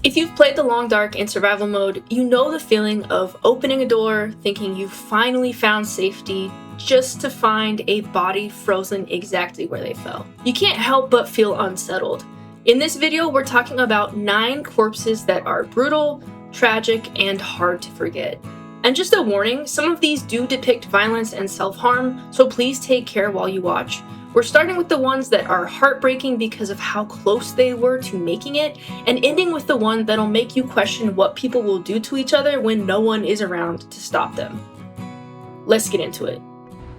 If you've played The Long Dark in survival mode, you know the feeling of opening a door, thinking you've finally found safety, just to find a body frozen exactly where they fell. You can't help but feel unsettled. In this video, we're talking about 9 corpses that are brutal, tragic, and hard to forget. And just a warning, some of these do depict violence and self-harm, so please take care while you watch. We're starting with the ones that are heartbreaking because of how close they were to making it, and ending with the one that'll make you question what people will do to each other when no one is around to stop them. Let's get into it.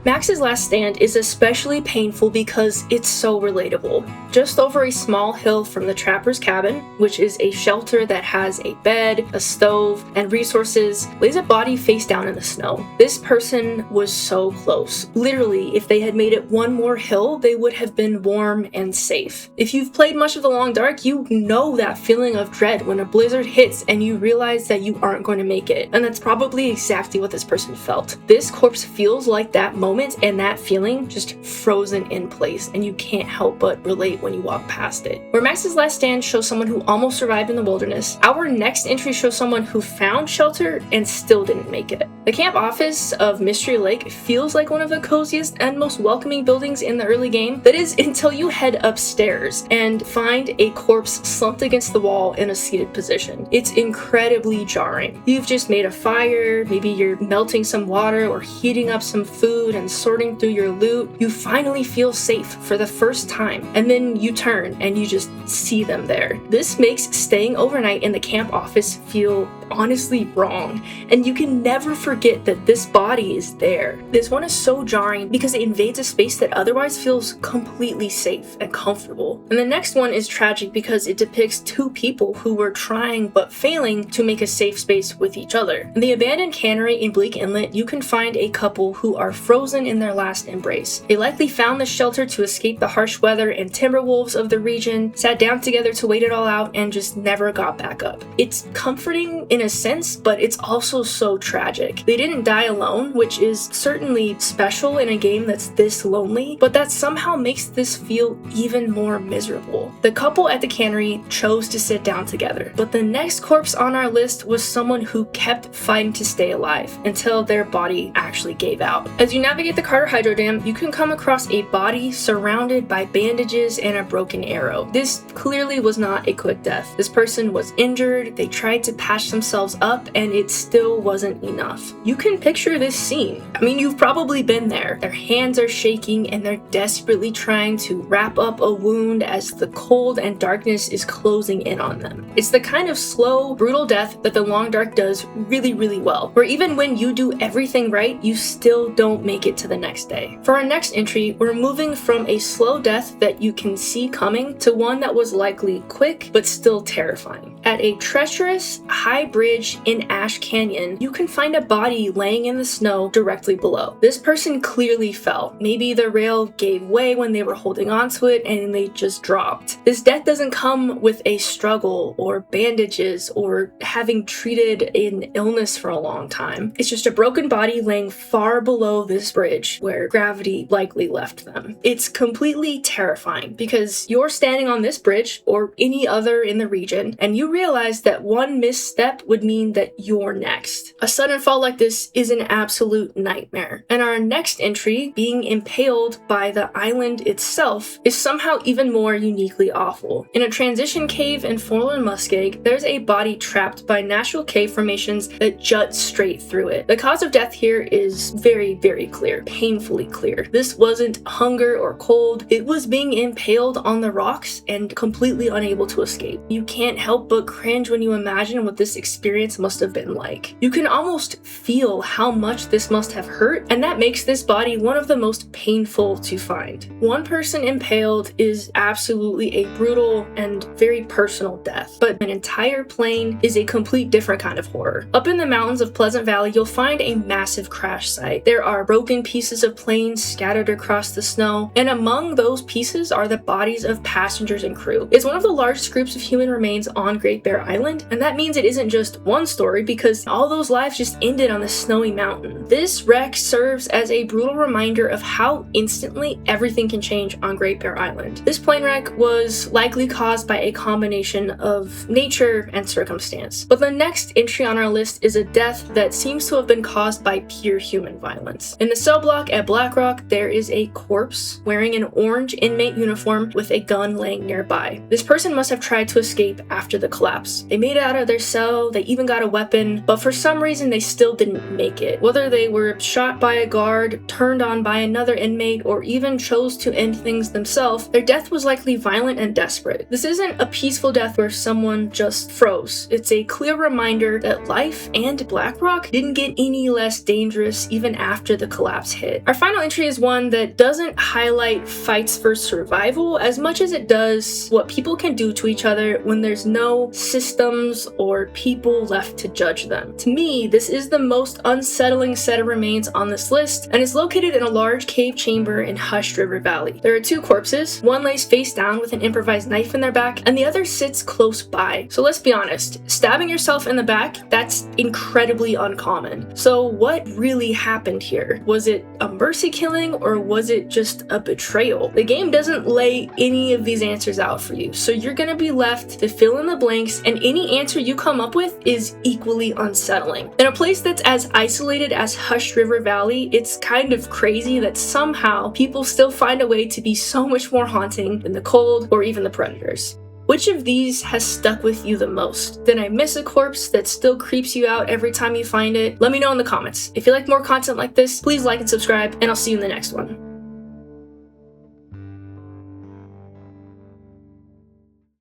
Max's last stand is especially painful because it's so relatable. Just over a small hill from the trapper's cabin, which is a shelter that has a bed, a stove, and resources, lays a body face down in the snow. This person was so close. Literally, if they had made it one more hill, they would have been warm and safe. If you've played much of The Long Dark, you know that feeling of dread when a blizzard hits and you realize that you aren't going to make it. And that's probably exactly what this person felt. This corpse feels like that moment and that feeling just frozen in place, and you can't help but relate when you walk past it. Where Max's last stand shows someone who almost survived in the wilderness, our next entry shows someone who found shelter and still didn't make it. The camp office of Mystery Lake feels like one of the coziest and most welcoming buildings in the early game. That is until you head upstairs and find a corpse slumped against the wall in a seated position. It's incredibly jarring. You've just made a fire, maybe you're melting some water or heating up some food and sorting through your loot. You finally feel safe for the first time, and then you turn and you just see them there. This makes staying overnight in the camp office feel honestly wrong, and you can never forget that this body is there. This one is so jarring because it invades a space that otherwise feels completely safe and comfortable. And the next one is tragic because it depicts 2 people who were trying but failing to make a safe space with each other. In the abandoned cannery in Bleak Inlet, you can find a couple who are frozen in their last embrace. They likely found the shelter to escape the harsh weather and timber wolves of the region, sat down together to wait it all out, and just never got back up. It's comforting in a sense, but it's also so tragic. They didn't die alone, which is certainly special in a game that's this lonely, but that somehow makes this feel even more miserable. The couple at the cannery chose to sit down together, but the next corpse on our list was someone who kept fighting to stay alive until their body actually gave out. As you navigate the Carter Hydro Dam, you can come across a body surrounded by bandages and a broken arrow. This clearly was not a quick death. This person was injured, they tried to patch themselves up, and it still wasn't enough. You can picture this scene. I mean, you've probably been there. Their hands are shaking and they're desperately trying to wrap up a wound as the cold and darkness is closing in on them. It's the kind of slow, brutal death that The Long Dark does really, really well, where even when you do everything right, you still don't make it to the next day. For our next entry, we're moving from a slow death that you can see coming to one that was likely quick but still terrifying. At a treacherous, high bridge in Ash Canyon, you can find a body laying in the snow directly below. This person clearly fell. Maybe the rail gave way when they were holding onto it and they just dropped. This death doesn't come with a struggle or bandages or having treated an illness for a long time. It's just a broken body laying far below this bridge where gravity likely left them. It's completely terrifying because you're standing on this bridge or any other in the region and you realize that one misstep would mean that you're next. A sudden fall like this is an absolute nightmare. And our next entry, being impaled by the island itself, is somehow even more uniquely awful. In a transition cave in Forlorn, Muskeg, there's a body trapped by natural cave formations that jut straight through it. The cause of death here is very, very clear, painfully clear. This wasn't hunger or cold, it was being impaled on the rocks and completely unable to escape. You can't help but cringe when you imagine what this experience must have been like. You can almost feel how much this must have hurt, and that makes this body one of the most painful to find. One person impaled is absolutely a brutal and very personal death, but an entire plain is a complete different kind of horror. Up in the mountains of Pleasant Valley, you'll find a massive crash site. There are broken pieces of planes scattered across the snow, and among those pieces are the bodies of passengers and crew. It's one of the largest groups of human remains on Great Great Bear Island, and that means it isn't just one story because all those lives just ended on the snowy mountain. This wreck serves as a brutal reminder of how instantly everything can change on Great Bear Island. This plane wreck was likely caused by a combination of nature and circumstance. But the next entry on our list is a death that seems to have been caused by pure human violence. In the cell block at Blackrock, there is a corpse wearing an orange inmate uniform with a gun laying nearby. This person must have tried to escape after the collapse. They made it out of their cell, they even got a weapon, but for some reason they still didn't make it. Whether they were shot by a guard, turned on by another inmate, or even chose to end things themselves, their death was likely violent and desperate. This isn't a peaceful death where someone just froze. It's a clear reminder that life and Blackrock didn't get any less dangerous even after the collapse hit. Our final entry is one that doesn't highlight fights for survival as much as it does what people can do to each other when there's no systems or people left to judge them. To me, this is the most unsettling set of remains on this list, and is located in a large cave chamber in Hushed River Valley. There are two corpses. One lays face down with an improvised knife in their back, and the other sits close by. So let's be honest, stabbing yourself in the back, that's incredibly uncommon. So what really happened here? Was it a mercy killing, or was it just a betrayal? The game doesn't lay any of these answers out for you, so you're gonna be left to fill in the blanks, and any answer you come up with is equally unsettling. In a place that's as isolated as Hushed River Valley, it's kind of crazy that somehow people still find a way to be so much more haunting than the cold or even the predators. Which of these has stuck with you the most? Did I miss a corpse that still creeps you out every time you find it? Let me know in the comments. If you like more content like this, please like and subscribe, and I'll see you in the next one.